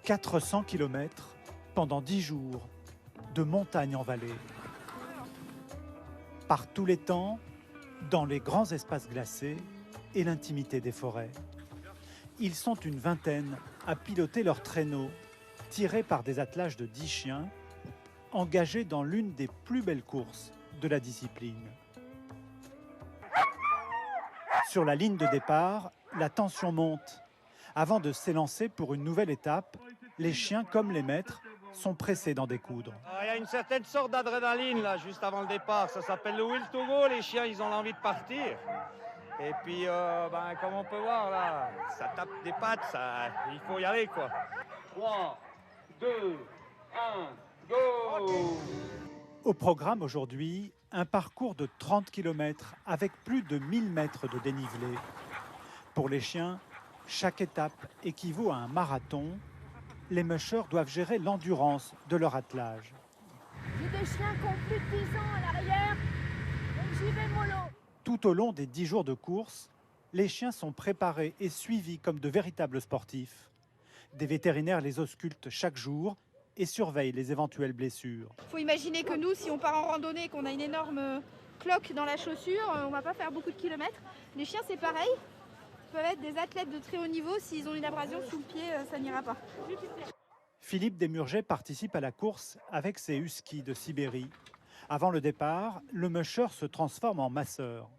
400 km pendant 10 jours, de montagne en vallée. Par tous les temps, dans les grands espaces glacés et l'intimité des forêts. Ils sont une vingtaine à piloter leur traîneau, tiré par des attelages de 10 chiens, engagés dans l'une des plus belles courses de la discipline. Sur la ligne de départ, la tension monte. Avant de s'élancer pour une nouvelle étape, les chiens comme les maîtres sont pressés d'en découdre. Il y a une certaine sorte d'adrénaline là, juste avant le départ. Ça s'appelle le will to go. Les chiens, ils ont envie de partir. Et puis, comme on peut voir là, ça tape des pattes. Il faut y aller quoi. 3, 2, 1, go! Au programme aujourd'hui, un parcours de 30 km avec plus de 1000 mètres de dénivelé. Pour les chiens, chaque étape équivaut à un marathon. Les mushers doivent gérer l'endurance de leur attelage. J'ai des chiens qui ont plus de 10 ans à l'arrière, donc j'y vais mollo. Tout au long des 10 jours de course, les chiens sont préparés et suivis comme de véritables sportifs. Des vétérinaires les auscultent chaque jour et surveillent les éventuelles blessures. Il faut imaginer que nous, si on part en randonnée, qu'on a une énorme cloque dans la chaussure, on ne va pas faire beaucoup de kilomètres. Les chiens, c'est pareil. Ils peuvent être des athlètes de très haut niveau. S'ils ont une abrasion sous le pied, ça n'ira pas. Philippe Desmurget participe à la course avec ses huskies de Sibérie. Avant le départ, le musher se transforme en masseur.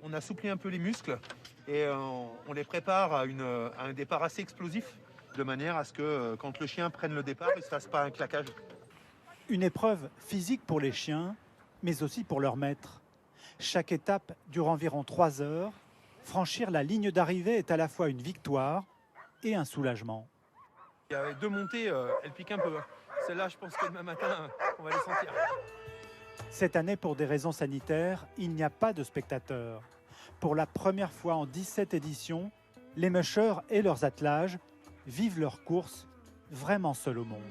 On assouplit un peu les muscles et on les prépare à un départ assez explosif, de manière à ce que quand le chien prenne le départ, il ne se fasse pas un claquage. Une épreuve physique pour les chiens, mais aussi pour leur maître. Chaque étape dure environ 3 heures. Franchir la ligne d'arrivée est à la fois une victoire et un soulagement. Il y a 2 montées, elles piquent un peu. Celle-là, je pense que demain matin, on va les sentir. Cette année, pour des raisons sanitaires, il n'y a pas de spectateurs. Pour la première fois en 17 éditions, les mushers et leurs attelages vivent leur course vraiment seuls au monde.